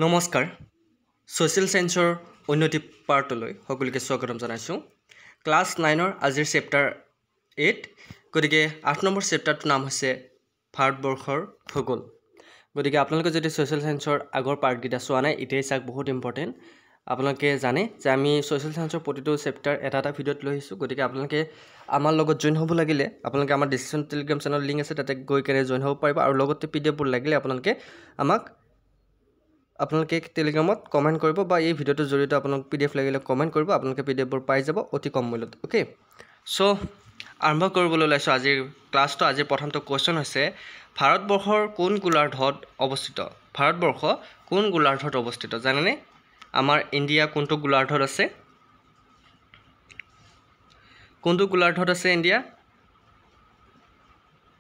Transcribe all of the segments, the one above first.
নমস্কাৰ সোশ্যাল সায়েন্সৰ উন্নতি পাৰ্টলৈ সকলোকে স্বাগতম জনাইছো ক্লাস 9ৰ আজিৰ চেপ্টাৰ 8 গতিকে 8 নম্বৰ চেপ্টাৰটোৰ নাম হৈছে ভাৰতবৰ্ষৰ ভূগোল গতিকে আপোনালোকে যদি সোশ্যাল সায়েন্সৰ আগৰ পাৰ্টগিটা চোৱা নাই ইটেই চাক বহুত ইম্পৰ্টেন্ট আপোনালোকে জানে যে আমি সোশ্যাল সায়েন্সৰ প্ৰতিটো চেপ্টাৰ এটা ভিডিঅ'ত লৈ আহিছো গতিকে আপোনালোকে আমাৰ লগত জয়েন হ'ব লাগিলে আপোনালোকে আমাৰ ডিসক্ৰিপচন টেলিগ্ৰাম চেনেল লিংক আছে তাতে গৈ কেনে জয়েন হ'ব পাৰিব আৰু লগতে পিডিএফ বোৰ লাগিলে আপোনালোকে আমাক আপোনালোকে টেলিগ্ৰামত কমেন্ট কৰিব বা এই ভিডিওটো জৰিয়তে আপোনালোক পিডিএফ লাগিলে কমেন্ট কৰিব আপোনালোকে পিডিএফ বোৰ পাই যাব অতি কম মূল্যত ওকে সো আৰম্ভ কৰিবলৈ লৈছো আজিৰ ক্লাছটো আজিৰ প্ৰথমটো কোৱেশ্চন হৈছে ভাৰতবৰ্ষৰ কোন গোলাৰ্ধত অৱস্থিত ভাৰতবৰ্ষ কোন গোলাৰ্ধত অৱস্থিত জানেনে আমাৰ ইন্ডিয়া কোনটো গোলাৰ্ধত আছে কোনটো গোলাৰ্ধত আছে ইন্ডিয়া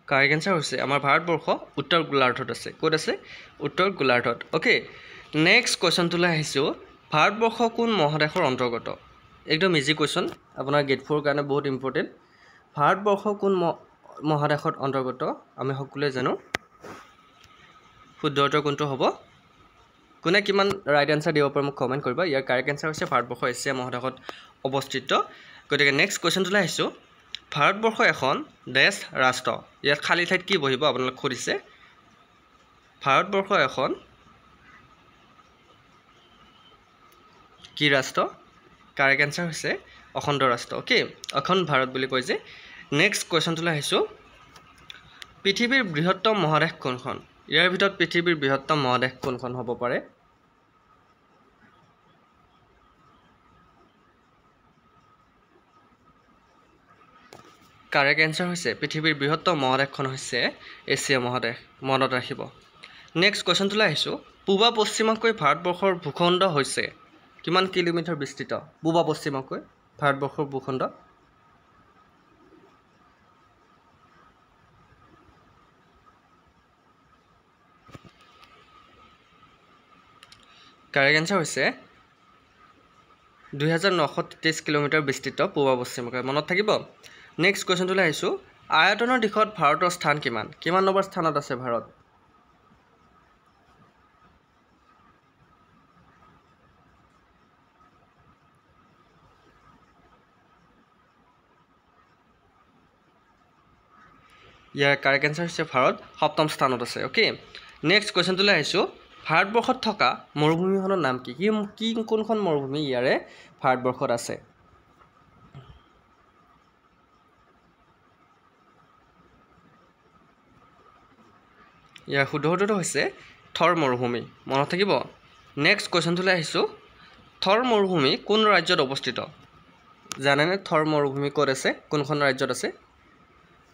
কাৰেক্ট আনসাৰ হৈছে আমাৰ ভাৰতবৰ্ষ উত্তৰ গোলাৰ্ধত আছে ক'ত আছে উত্তৰ গোলাৰ্ধত ওকে নেক্সট কোৱেশ্চন তুলা আহিছো ভাৰতবৰ্ষ কোন মহাদেশৰ অন্তৰ্গত একদম ইজি কোৱেশ্চন আপোনাৰ গেট 4 কাৰণে বহুত ইম্পৰ্টেন্ট ভাৰতবৰ্ষ কোন মহাদেশৰ অন্তৰ্গত আমি সকলোৱে জানো শুদ্ধ উত্তৰ কোনটো হ'ব কোনে কিমান ৰাইট আনসাৰ দিব পাৰে মোক কমেন্ট কৰিবা ইয়াৰ কাৰেক্ট আনসাৰ হৈছে ভাৰতবৰ্ষ এছিয়া মহাদেশত অৱস্থিত গতিকে নেক্সট কোৱেশ্চন তুলা আহিছো ভাৰতবৰ্ষ এখন দেশ ৰাষ্ট্ৰ ইয়াত খালি ঠাইত কি বহিব আপোনালোক খুদিছে ভাৰতবৰ্ষ এখন কি ৰাষ্ট্ৰ কাৰেক্ট আনসাৰ হৈছে অখণ্ড ৰাষ্ট্ৰ ওকে অখণ্ড ভাৰত বুলি কয় যে নেক্সট কোৱেশ্চন তুলা আহিছো পৃথিৱীৰ বৃহত্তম মহাদেশ কোনখন ইয়াৰ ভিতৰত পৃথিৱীৰ বৃহত্তম মহাদেশ কোনখন হ'ব পাৰে কাৰেক্ট আনসাৰ হৈছে পৃথিৱীৰ বৃহত্তম মহাদেশখন হৈছে এছিয়া মহাদেশ মনত ৰাখিব নেক্সট কোৱেশ্চন তুলা আহিছো পূবা পশ্চিমকৈ ভাৰতবৰ্ষৰ ভূখণ্ড হৈছে কিমান কিলোমিটাৰ বিস্তৃত পূবা পশ্চিমকৈ ভাৰতবৰ্ষৰ ভূখণ্ড কাৰেক্ট আনসাৰ হৈছে 2933 কিলোমিটাৰ বিস্তৃত পূবা পশ্চিমকৈ মনত থাকিব নেক্সট কোৱেশ্চন তুলা আহিছো আয়তনৰ দিশত ভাৰতৰ স্থান কিমান নম্বৰ স্থানত আছে ভাৰত ইয়াৰ কাৰেক্ট আনসাৰ হৈছে ভাৰত সপ্তম স্থানত আছে ওকে নেক্সট কোৱেশ্চন তুলা আহিছো ভাৰতবৰ্ষত থকা মৰুভূমিখনৰ নাম কি কোনখন মৰুভূমি ইয়াৰে ভাৰতবৰ্ষত আছে ইয়াৰ শুদ্ধ উত্তৰটো হৈছে থৰ মৰুভূমি মনত থাকিব নেক্সট কোৱেশ্চন তুলা আহিছো থৰ মৰুভূমি কোন ৰাজ্যত অৱস্থিত জানেনে থৰ মৰুভূমি ক'ত আছে কোনখন ৰাজ্যত আছে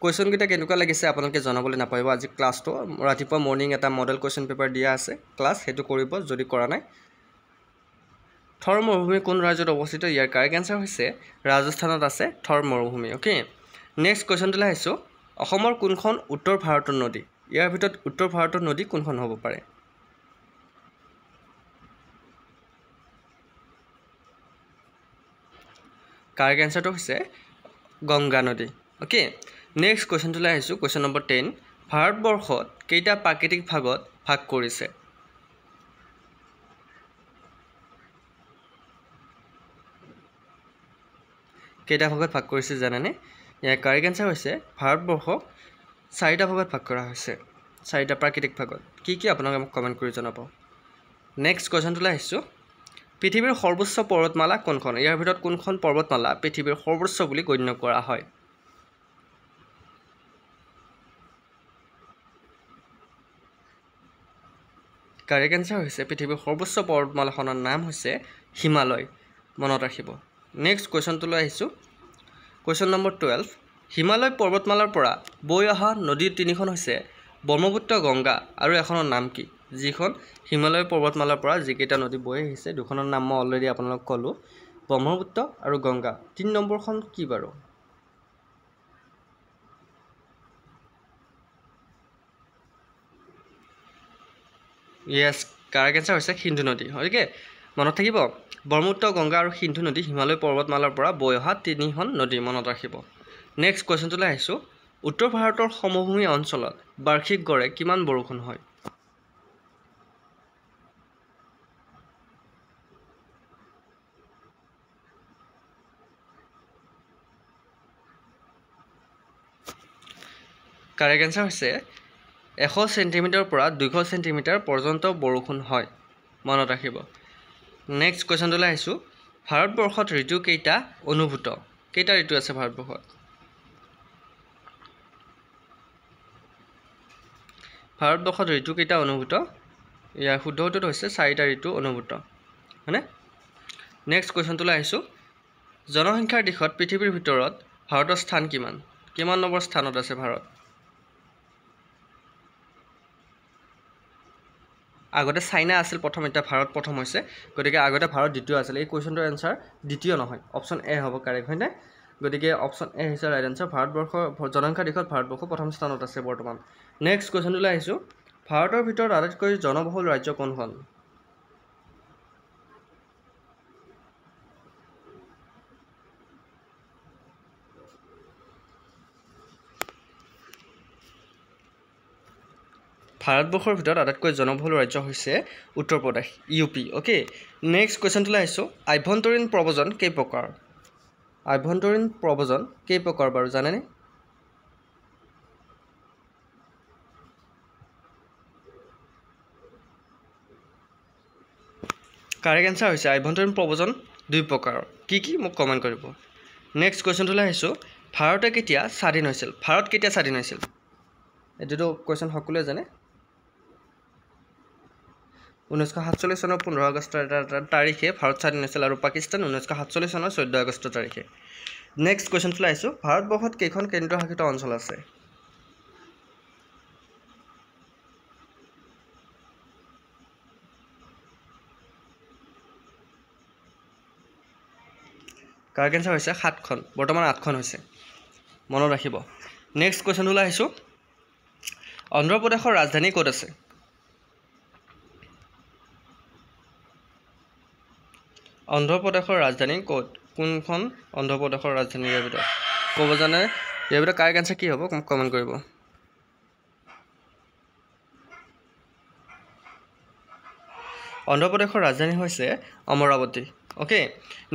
কোৱেশ্চন কিটা কেনেকুৱা লাগিছে আপোনালোকে জনাবলৈ নাপাব আজি ক্লাছটো ৰাতিপুৱা মৰ্নিং এটা মডেল কোৱেশ্চন পেপাৰ দিয়া আছে ক্লাছ হেতু কৰিব যদি কৰা নাই থৰ মৰুভূমি কোন ৰাজ্যত অৱস্থিত ইয়াৰ কাৰেক্ট আনসাৰ হৈছে ৰাজস্থানত আছে থৰ মৰুভূমি ওকে নেক্সট কোৱেশ্চন তুলা আহিছো অসমৰ কোনখন উত্তৰ ভাৰতৰ নদী ইয়াৰ ভিতৰত উত্তৰ ভাৰতৰ নদী কোনখন হ'ব পাৰে কাৰেক্ট আনসাৰটো হৈছে গংগা নদী ওকে নেক্সট কোৱেশ্চন তুলা আহিছো কোৱেশ্চন নম্বৰ 10 ভাৰতবৰ্ষত কেইটা প্ৰাকৃতিক ভাগত ভাগ কৰিছে কেইটা ভাগত ভাগ কৰিছে জানেনে ইয়াৰ কাৰেক্ট আনসাৰ হৈছে ভাৰতবৰ্ষক 4টা ভাগত ভাগ কৰা হৈছে 4টা প্ৰাকৃতিক ভাগত কি আপোনালোকে মোক কমেন্ট কৰি জনাব নেক্সট কোৱেশ্চন তুলা আহিছো পৃথিৱীৰ সৰ্বোচ্চ পৰ্বতমালা কোনখন ইয়াৰ ভিতৰত কোনখন পৰ্বতমালা পৃথিৱীৰ সৰ্বোচ্চ বুলি গণ্য কৰা হয় কাৰেক্ট আনসাৰ হৈছে পৃথিৱীৰ সৰ্বোচ্চ পৰ্বতমালাখনৰ নাম হৈছে হিমালয় মনত ৰাখিব নেক্সট কোৱেশ্চন তুলা আহিছো কোৱেশ্চন নম্বৰ 12 হিমালয় পৰ্বতমালাৰ পৰা বৈ অহা নদী তিনিখন হৈছে ব্ৰহ্মপুত্ৰ গংগা আৰু এখনৰ নাম কি যিখন হিমালয় পৰ্বতমালাৰ পৰা যিকেইটা নদী বৈ আহিছে দুখনৰ নাম মই অলৰেডি আপোনালোকক ক'লো ব্ৰহ্মপুত্ৰ আৰু গংগা 3 নম্বৰখন কি বাৰু Yes, correct answer হৈছে সিন্ধু নদী ওকে মনত থাকিব ব্ৰহ্মপুত্ৰ গংগা আৰু সিন্ধু নদী হিমালয় পৰ্বতমালাৰ পৰা বৈ অহা তিনিখন নদী মনত ৰাখিব নেক্সট কোৱেশ্চন তুলা আহিছো উত্তৰ ভাৰতৰ সমভূমি অঞ্চলত বাৰ্ষিক গড়ে কিমান বৰষুণ হয় কাৰেক্ট এনসাৰ হৈছে 100 সেন্টিমিটাৰ পৰা 200 সেন্টিমিটাৰ পৰ্যন্ত বৰষুণ হয় মনত ৰাখিব নেক্সট কোৱেশ্চনটো আহিছো ভাৰতবৰ্ষত ঋতু কেইটা অনুভূত কেইটা ঋতু আছে ভাৰতবৰ্ষত ভাৰতবৰ্ষত ঋতু কেইটা অনুভূত ইয়াৰ শুদ্ধ উত্তৰটো হৈছে 4টা ঋতু অনুভূত হয়নে নেক্সট কোৱেশ্চনটো আহিছো জনসংখ্যাৰ দিশত পৃথিৱীৰ ভিতৰত ভাৰতৰ স্থান কিমান নম্বৰ স্থানত আছে ভাৰত আগতে চাইনা আছিল প্ৰথম এটা ভাৰত প্ৰথম হৈছে গতিকে আগতে ভাৰত দ্বিতীয় আছিল এই কোৱেশ্চনটোৰ আনসাৰ দ্বিতীয় নহয় অপচন এ হ'ব কাৰেক্ট হয়নে গতিকে অপচন এ হৈছে ৰাইট আনসাৰ ভাৰতবৰ্ষৰ জনসংখ্যাৰ দিশত ভাৰতবৰ্ষ প্ৰথম স্থানত আছে বৰ্তমান নেক্সট কোৱেশ্চনটো আহিছো ভাৰতৰ ভিতৰত আটাইতকৈ জনবহুল ৰাজ্য কোনখন ভাৰতবৰ্ষৰ ভিতৰত আটাইতকৈ জনবহুল ৰাজ্য হৈছে Uttar Pradesh UP okay next কোৱেশ্চনটো আহিছো আভ্যন্তৰীণ প্ৰব্ৰজন কেই প্ৰকাৰ বাৰু জানেনে কাৰেক্ট আনসাৰ হৈছে আভ্যন্তৰীণ প্ৰব্ৰজন দুই প্ৰকাৰ কি মোক কমেন্ট কৰিব নেক্সট কোৱেশ্চনটো আহিছো ভাৰত কেতিয়া স্বাধীন হৈছিল এটো কোৱেশ্চন সকলোৱে জানে 1947 চনৰ 15 আগষ্ট তাৰিখে ভাৰত স্বাধীন হৈছিল আৰু পাকিস্তান 1947 চনৰ 14 আগষ্ট তাৰিখে নেক্সট কোৱেশ্চনটো আহিছো ভাৰতবৰ্ষত কেইখন কেন্দ্ৰীয় শাসিত অঞ্চল আছে কাৰেক্ট আনসাৰ হৈছে 7খন বৰ্তমান 8খন হৈছে মনত ৰাখিব নেক্সট কোৱেশ্চনটো আহিছো অন্ধ্ৰ প্ৰদেশৰ ৰাজধানী ক'ত আছে অন্ধ্ৰ প্ৰদেশৰ ৰাজধানী ক'ত কোনখন অন্ধ্ৰ প্ৰদেশৰ ৰাজধানী ইয়াৰ ভিতৰত ক'ব জানে ইয়াৰ ভিতৰত কাৰেক্ট আনসাৰ কি হ'ব কমেন্ট কৰিব অন্ধ্ৰ প্ৰদেশৰ ৰাজধানী হৈছে অমৰাৱতী ওকে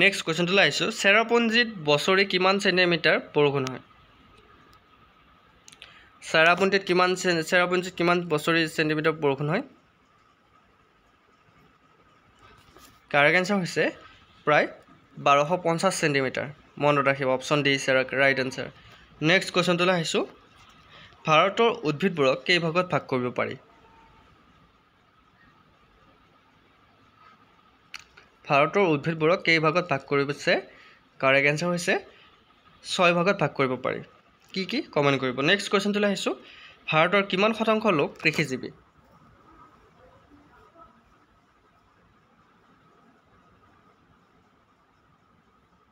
নেক্সট কোৱেশ্চনটো আহিছো চেৰাপুঞ্জীত বছৰি কিমান সেন্টিমিটাৰ বৰষুণ হয় চেৰাপুঞ্জীত কিমান বছৰি সেন্টিমিটাৰ বৰষুণ হয় কাৰেক্ট আনসাৰ হৈছে প্ৰায় 1250 সেন্টিমিটাৰ মনত ৰাখিব option D is right answer next কোৱেশ্চনটো আহিছো ভাৰতৰ উদ্ভিদবোৰক কেই ভাগত ভাগ কৰিব পাৰি ভাৰতৰ উদ্ভিদবোৰক কেই ভাগত ভাগ কৰিছে কাৰেক্ট আনসাৰ হৈছে 6 ভাগত ভাগ কৰিব পাৰি কি কমেন্ট কৰিব নেক্সট কোৱেশ্চনটো আহিছো ভাৰতৰ কিমান শতাংশ লোক কৃষিজীৱী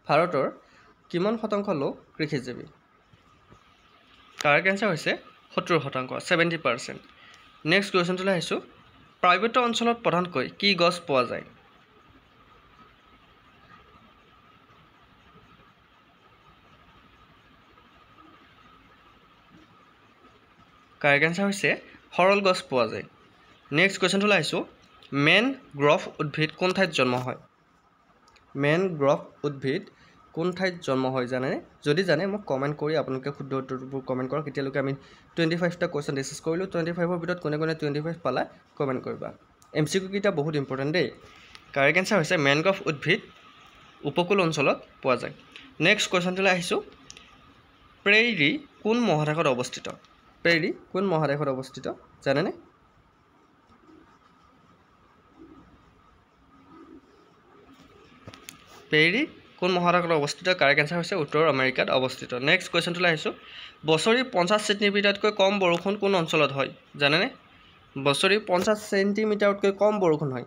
ভাৰতৰ কিমান শতাংশ লোক কৃষিজীৱী কাৰেক্ট আনসাৰ হৈছে 70% 70% নেক্সট কোৱেশ্চনটো আহিছো প্ৰাইভেট অঞ্চলত প্ৰধানকৈ কি গছ পোৱা যায় কাৰেক্ট আনসাৰ হৈছে সৰল গছ পোৱা যায় নেক্সট কোৱেশ্চনটো আহিছো মেনগ্ৰোভ উদ্ভিদ কোন ঠাইত জন্ম হয় মেনগ্ৰোভ উদ্ভিদ কোন ঠাইত জন্ম হয় জানে যদি জানে মোক কমেন্ট কৰি আপোনালোকে শুদ্ধ উত্তৰবোৰ কমেন্ট কৰক এতিয়ালৈকে আমি 25 টা কোৱেশ্চন ডিসকাস কৰিলো 25 ৰ ভিতৰত কোনে 25 পালা কমেন্ট কৰিবা এমসিকিউ কিটা বহুত ইম্পৰ্টেন্ট দেই কাৰেক্ট আনসাৰ হৈছে মেনগ্ৰোভ উদ্ভিদ উপকূল অঞ্চলত পোৱা যায় নেক্সট কোৱেশ্চনটো আহিছো প্ৰেৰী কোন মহাদেশত অৱস্থিত জানে নে প্ৰেৰী কোন মহাদেশত অৱস্থিত কাৰেক্ট আনসাৰ হৈছে উত্তৰ আমেৰিকাত অৱস্থিত নেক্সট কোৱেশ্চনটো আহিছো বছৰি 50 সেন্টিমিটাৰতকৈ কম বৰষুণ কোন অঞ্চলত হয় জানে নে বছৰি 50 সেন্টিমিটাৰতকৈ কম বৰষুণ হয়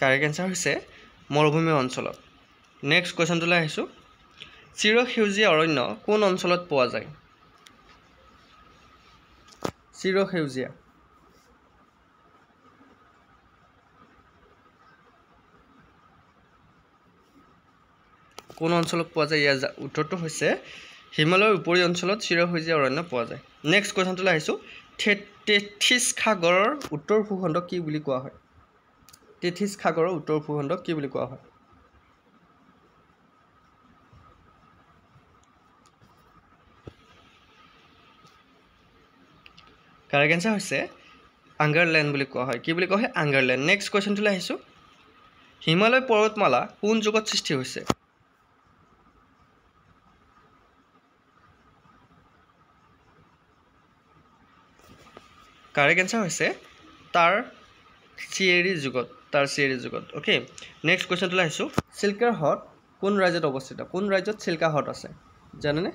কাৰেক্ট আনসাৰ হৈছে মৰুভূমি অঞ্চলত নেক্সট কোৱেশ্চনটো আহিছো চিৰসেউজীয়া অৰণ্য কোন অঞ্চলত পোৱা যায় চিৰসেউজীয়া কোন অঞ্চলত পোৱা যায় ইয়াৰ উত্তৰটো হৈছে হিমালয়ৰ উপৰি অঞ্চলত চিৰসেউজীয়া অৰণ্য পোৱা যায় নেক্সট কোৱেশ্চনটো আহিছো তেথিস সাগৰৰ উত্তৰ ভূখণ্ডক কি বুলি কোৱা হয় তেথিস সাগৰৰ উত্তৰ ভূখণ্ডক কি বুলি কোৱা হয় কাৰেক্ট এনসাৰ হৈছে আঙ্গাৰল্যান্ড বুলি কোৱা হয় কি বুলি কোৱা হয় আঙ্গাৰল্যান্ড নেক্সট কোৱেশ্চনটোলৈ আহিছোঁ হিমালয় পৰ্বতমালা কোন যুগত সৃষ্টি হৈছে কাৰেক্ট এনসাৰ হৈছে টাৰচিয়েৰী যুগত ওকে নেক্সট কোৱেশ্চনটোলৈ আহিছোঁ চিল্কাৰ হ্ৰদ কোন ৰাজ্যত অৱস্থিত কোন ৰাজ্যত চিল্কা হ্ৰদ আছে জানেনে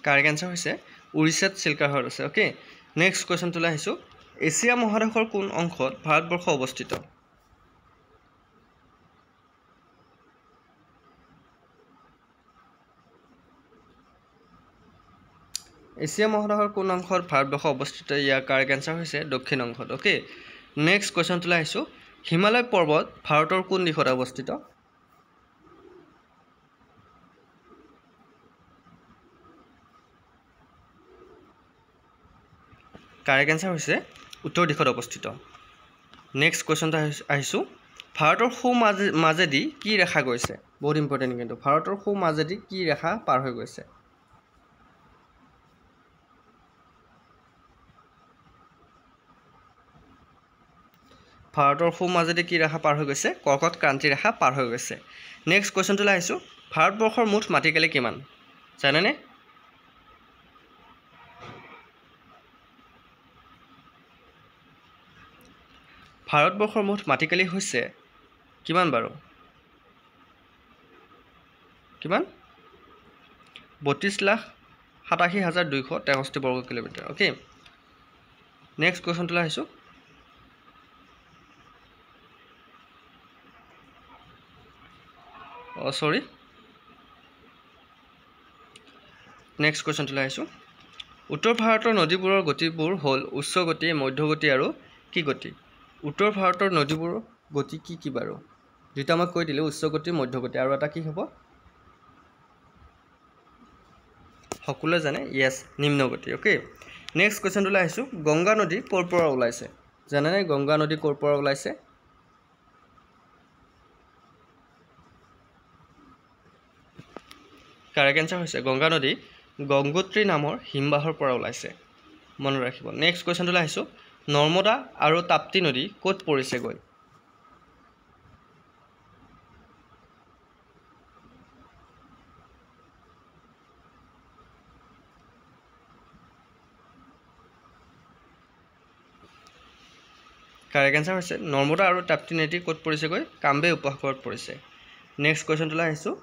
কাৰেক্ট এনসাৰ হৈছে উৰিষ্যাত চিল্কা হ্ৰদ আছে ওকে নেক্সট কোৱেশ্চনটোলৈ আহিছোঁ এছিয়া মহাদেশৰ কোন অংশত ভাৰতবৰ্ষ অৱস্থিত এছিয়া মহাদেশৰ কোন অংশত ভাৰতবৰ্ষ অৱস্থিত ইয়াৰ কাৰেক্ট এনসাৰ হৈছে দক্ষিণ অংশত ওকে নেক্সট কোৱেশ্চনটোলৈ আহিছোঁ হিমালয় পৰ্বত ভাৰতৰ কোন দিশত অৱস্থিত কাৰেক্ট এনসাৰ হৈছে উত্তৰ দিশত অৱস্থিত নেক্সট কোৱেশ্চনটো আহিছোঁ ভাৰতৰ সৌ মাজেদি কি ৰেখা গৈছে বহুত ইম্পৰ্টেণ্ট কিন্তু ভাৰতৰ সৌ মাজেদি কি ৰেখা পাৰ হৈ গৈছে ভাৰতৰ সৌ মাজেদি কি ৰেখা পাৰ হৈ গৈছে কৰ্কট ক্ৰান্তি ৰেখা পাৰ হৈ গৈছে নেক্সট কোৱেশ্চনটোলৈ আহিছোঁ ভাৰতবৰ্ষৰ মুঠ মাটিকালি কিমান জানেনে ভাৰতবৰ্ষৰ মুঠ মাটিকালি হৈছে কিমান বাৰু কিমান 32,87,263 বৰ্গ কিলোমিটাৰ ওকে নেক্সট কোৱেশ্চনটোলৈ আহিছোঁ নেক্সট কোৱেশ্চনটোলৈ আহিছোঁ উত্তৰ ভাৰতৰ নদীবোৰৰ গতিবোৰ হ'ল উচ্চ গতি মধ্যগতি আৰু কি গতি উত্তৰ ভাৰতৰ নদীবোৰৰ গতি কি বাৰু দুটা মই কৈ দিলোঁ উচ্চ গতি মধ্যগতি আৰু এটা কি হ'ব সকলোৱে জানে ইয়েছ নিম্ন গতি ওকে নেক্সট কোৱেশ্চনটোলৈ আহিছোঁ গংগা নদী ক'ৰ পৰা ওলাইছে জানেনে গংগা নদী ক'ৰ পৰা ওলাইছে কাৰেক্ট এনসাৰ হৈছে গংগা নদী গংগোত্ৰী নামৰ হিমবাহৰ পৰা ওলাইছে মনত ৰাখিব নেক্সট কোৱেশ্চনটোলৈ আহিছোঁ নৰ্মদা আৰু তাপ্তি নদী ক'ত পৰিছেগৈ কাৰেক্ট এনসাৰ হৈছে নৰ্মদা আৰু তাপ্তি নদী ক'ত পৰিছেগৈ কামবে উপসাগৰত পৰিছে নেক্সট কোৱেশ্চনটোলৈ আহিছোঁ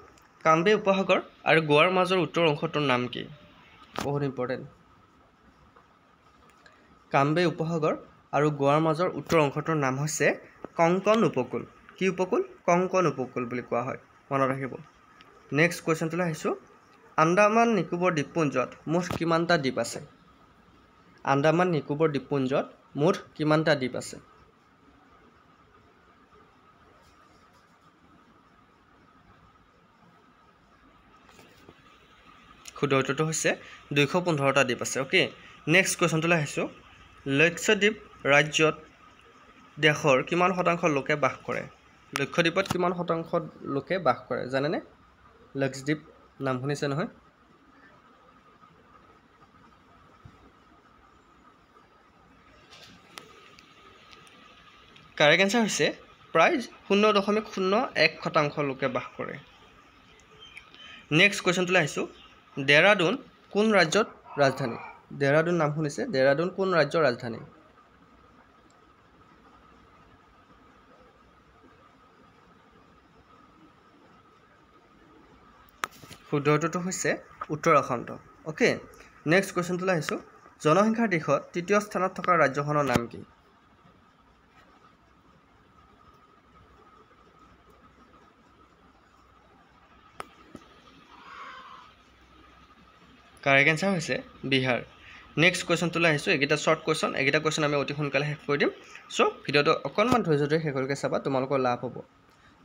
কামবে উপসাগৰ আৰু গোৱাৰ মাজৰ উত্তৰ অংশটোৰ নাম কি বহুত ইম্পৰ্টেণ্ট কামবে উপসাগৰ আৰু গোৱাৰ মাজৰ উত্তৰ অংশটোৰ নাম হৈছে কংকন উপকূল কি উপকূল কংকন উপকূল বুলি কোৱা হয় মনত ৰাখিব নেক্সট কোৱেশ্চনটোলৈ আহিছোঁ আন্দামান নিকোবৰ দ্বীপপুঞ্জত মুঠ কিমানটা দ্বীপ আছে আন্দামান নিকোবৰ দ্বীপপুঞ্জত মুঠ কিমানটা দ্বীপ আছে শুদ্ধ উত্তৰটো হৈছে 215টা দ্বীপ আছে ওকে নেক্সট কোৱেশ্চনটোলৈ আহিছোঁ লক্ষদ্বীপ ৰাজ্যত দেশৰ কিমান শতাংশ লোকে বাস কৰে লক্ষদ্বীপত কিমান শতাংশ লোকে বাস কৰে জানেনে লক্ষদ্বীপ নাম শুনিছে নহয় কাৰেক্ট এনসাৰ হৈছে প্ৰায় 0.01% লোকে বাস কৰে নেক্সট কোৱেশ্চনটোলৈ আহিছোঁ দেৰাডুন কোন ৰাজ্যৰ ৰাজধানী দেৰাডুন নাম শুনিছে দেৰাডুন কোন ৰাজ্যৰ ৰাজধানী শুদ্ধ উত্তৰটো হৈছে উত্তৰাখণ্ড ওকে নেক্সট কোৱেশ্চনটোলৈ আহিছোঁ জনসংখ্যাৰ দিশত তৃতীয় স্থানত থকা ৰাজ্যখনৰ নাম কি কাৰেক্ট এনসাৰ হৈছে বিহাৰ নেক্সট কোৱেশ্চনটোলৈ আহিছোঁ এইকেইটা শ্বৰ্ট কোৱেশ্চন এইকেইটা কোৱেশ্চন আমি অতি সোনকালে শেষ কৰি দিম চ' ভিডিঅ'টো অকণমান ধৈৰ্য ধৰি শেষলৈকে চাবা তোমালোকৰ লাভ হ'ব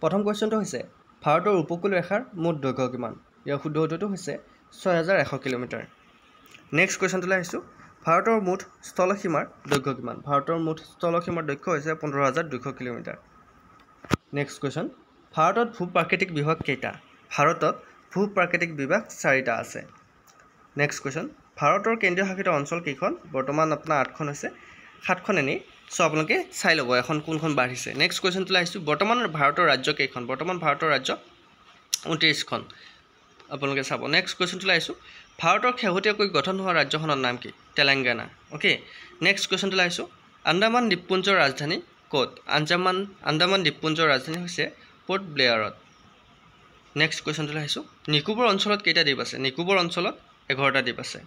প্ৰথম কোৱেশ্চনটো হৈছে ভাৰতৰ উপকূল ৰেখাৰ মুঠ দৈৰ্ঘ্য কিমান ইয়াৰ শুদ্ধ উত্তৰটো হৈছে 6100 কিলোমিটাৰ নেক্সট কোৱেশ্চনটোলৈ আহিছোঁ ভাৰতৰ মুঠ স্থলসীমাৰ দৈৰ্ঘ্য কিমান ভাৰতৰ মুঠ স্থলসীমাৰ দৈৰ্ঘ্য হৈছে 15200 কিলোমিটাৰ নেক্সট কোৱেশ্চন ভাৰতত ভূ প্ৰাকৃতিক বিভাগ কেইটা ভাৰতত ভূ প্ৰাকৃতিক বিভাগ 4টা আছে নেক্সট কোৱেশ্চন ভাৰতৰ কেন্দ্ৰীয় শাসিত অঞ্চল কেইখন বৰ্তমান আপোনাৰ 8খন আছে 7খন এনে সো আপোনালোকে চাই ল'ব এখন কোনখন বাঢ়িছে নেক্সট কোৱেশ্চনটো আহিছো বৰ্তমান ভাৰতৰ ৰাজ্য কেইখন বৰ্তমান ভাৰতৰ ৰাজ্য 29খন আপোনালোকে চাব নেক্সট কোৱেশ্চনটো আহিছো ভাৰতৰ শেহতীয়াকৈ গঠন হোৱা ৰাজ্যখনৰ নাম কি তেলেংগানা ওকে নেক্সট কোৱেশ্চনটো আহিছো আন্দামান দ্বীপপুঞ্জৰ ৰাজধানী ক'ত আন্দামান দ্বীপপুঞ্জৰ ৰাজধানী হৈছে পোৰ্ট ব্লেয়াৰত নেক্সট কোৱেশ্চনটো আহিছো নিকোবৰ অঞ্চলত কেইটা দ্বীপ আছে নিকোবৰ অঞ্চলত 11টা দ্বীপ আছে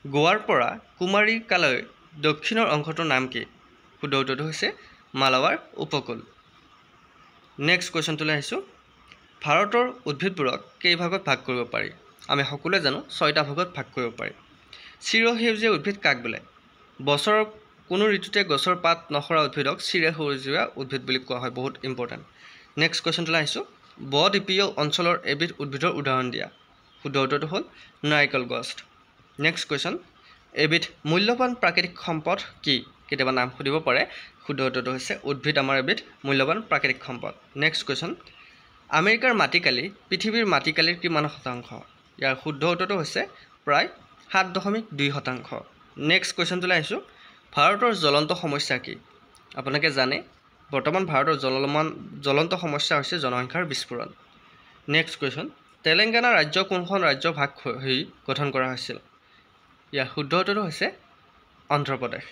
গোৱাৰ পৰা কুমাৰিকালৈ দক্ষিণৰ অংশটোৰ নাম কি শুদ্ধ উত্তৰটো হৈছে মালাৱাৰ উপকূল নেক্সট কোৱেশ্চনটো আহিছো ভাৰতৰ উদ্ভিদবোৰক কেই ভাগত ভাগ কৰিব পাৰি আমি সকলোৱে জানো 6টা ভাগত ভাগ কৰিব পাৰি চিৰসেউজীয়া উদ্ভিদ কাক বোলে বছৰৰ কোনো ঋতুতে গছৰ পাত নখৰা উদ্ভিদক চিৰসেউজীয়া উদ্ভিদ বুলি কোৱা হয় বহুত ইম্পৰ্টেন্ট নেক্সট কোৱেশ্চনটো আহিছো বদ্বীপীয় অঞ্চলৰ এবিধ উদ্ভিদৰ উদাহৰণ দিয়া শুদ্ধ উত্তৰটো হ'ল নাৰিকল গছ নেক্সট কোৱেশ্চন এবিধ মূল্যৱান প্ৰাকৃতিক সম্পদ কি কেতিয়াবা নাম সুধিব পাৰে শুদ্ধ উত্তৰটো হৈছে উদ্ভিদ আমাৰ এবিধ মূল্যৱান প্ৰাকৃতিক সম্পদ নেক্সট কোৱেশ্চন আমেৰিকাৰ মাটিকালি পৃথিৱীৰ মাটিকালিৰ কিমান শতাংশ ইয়াৰ শুদ্ধ উত্তৰটো হৈছে প্ৰায় 7.2% নেক্সট কোৱেশ্চনটো আহিছো ভাৰতৰ জ্বলন্ত সমস্যা কি আপোনালোকে জানে বৰ্তমান ভাৰতৰ জ্বলন্ত সমস্যা হৈছে জনসংখ্যাৰ বিস্ফোৰণ নেক্সট কোৱেশ্চন তেলেংগানা ৰাজ্য কোনখন ৰাজ্য ভাগ হৈ গঠন কৰা হৈছিল ইয়াৰ শুদ্ধ উত্তৰটো হৈছে অন্ধ্ৰ প্ৰদেশ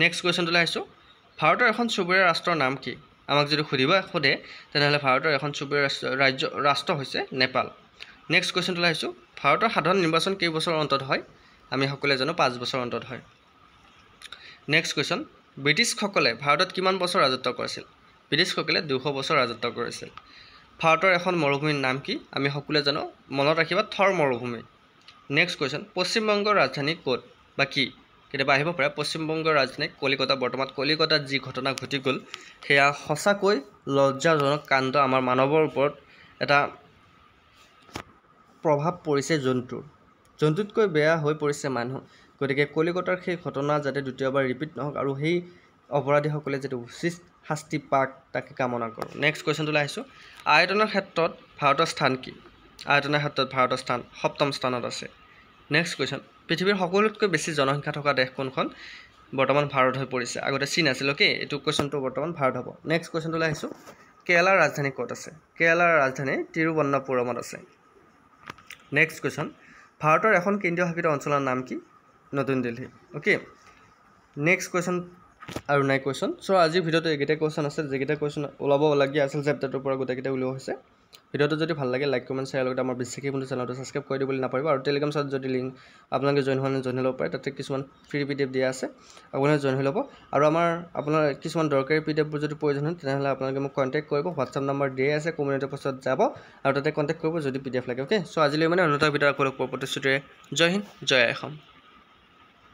নেক্সট কোৱেশ্চনটো আহিছো ভাৰতৰ এখন চুবুৰীয়া ৰাষ্ট্ৰৰ নাম কি আমাক যদি সোধে তেনেহলে ভাৰতৰ এখন চুবুৰীয়া ৰাষ্ট্ৰ হৈছে নেপাল নেক্সট কোৱেশ্চনটো আহিছো ভাৰতৰ সাধাৰণ নিৰ্বাচন কেই বছৰ অন্তত হয় আমি সকলোৱে জানো 5 বছৰ অন্তত হয় নেক্সট কোৱেশ্চন ব্ৰিটিছসকলে ভাৰতত কিমান বছৰ ৰাজত্ব কৰিছিল ব্ৰিটিছসকলে 200 বছৰ ৰাজত্ব কৰিছিল ভাৰতৰ এখন মৰুভূমিৰ নাম কি আমি সকলোৱে জানো মনত ৰাখিবা থৰ মৰুভূমি নেক্সট কোৱেশ্চন পশ্চিম বংগৰ ৰাজধানী ক'ত বা কি কেতিয়াবা আহিব পাৰে পশ্চিম বংগৰ ৰাজধানী কলিকতা বৰ্তমান কলিকতাত যি ঘটনা ঘটি গ'ল সেয়া সঁচাকৈ লজ্জাজনক কাণ্ড আমাৰ মানৱৰ ওপৰত এটা প্ৰভাৱ পৰিছে জন্তুতকৈ বেয়া হৈ পৰিছে মানুহ গতিকে কলিকতাৰ সেই ঘটনা যাতে দ্বিতীয়বাৰ ৰিপিট নহওক আৰু সেই অপৰাধীসকলে যাতে উচিত শাস্তি পাক তাকে কামনা কৰোঁ নেক্সট কোৱেশ্চনটো আহিছো আয়তনৰ ক্ষেত্ৰত ভাৰতৰ স্থান কি আয়তনৰ ক্ষেত্ৰত ভাৰতৰ স্থান 7ম স্থানত আছে নেক্সট কোৱেশ্চন পৃথিৱীৰ সকলোতকৈ বেছি জনসংখ্যা থকা দেশ কোনখন বৰ্তমান ভাৰত হৈ পৰিছে আগতে চীন আছিল ওকে এটো কোৱেশ্চনটো বৰ্তমান ভাৰত হ'ব নেক্সট কোৱেশ্চনটো আহিছো কেৰালাৰ ৰাজধানী ক'ত আছে কেৰালাৰ ৰাজধানী তিৰুৱনন্তপুৰমত আছে নেক্সট কোৱেশ্চন ভাৰতৰ এখন কেন্দ্ৰীয় শাসিত অঞ্চলৰ নাম কি নতুন দিল্লী ওকে নেক্সট কোৱেশ্চন আৰু নাই কোৱেশ্চন সো আজিৰ ভিডিওটো একেটা কোৱেশ্চন আছে যেকেটা কোৱেশ্চন ওলাবলগীয়া আছিল চেপ্টাৰটোৰ পৰা গোটেইকেইটা উলিওৱা হৈছে ভিডিওটো যদি ভাল লাগে লাইক কমেন্ট শেয়াৰ লগতে আমাৰ বিশ্বাসী বন্ধু চেনেলটো সাবস্ক্ৰাইব কৰি দিবলৈ নাপাহৰিব আৰু টেলিগ্ৰাম চাইট যদি লিংক আপোনালোকে জয়েন হ'ব পাৰে তাতে কিছুমান ফ্ৰী পিডিএফ দিয়া আছে আপোনালোকে জয়েন হৈ ল'ব আৰু আপোনাৰ কিছুমান দৰকাৰী পিডিএফবোৰ যদি প্ৰয়োজন হয় তেনেহলে আপোনালোকে মোক কন্টাক্ট কৰিব WhatsApp নম্বৰ দিয়া আছে কমিউনিটি পোষ্টত যাব আৰু তাতে কন্টাক্ট কৰিব যদি পিডিএফ লাগে ওকে সো আজিলৈ মানে অন্যটা ভিডিও আকৌ লগ পাব প্ৰতিশ্ৰুতিৰে জয় হিন্দ জয় অসম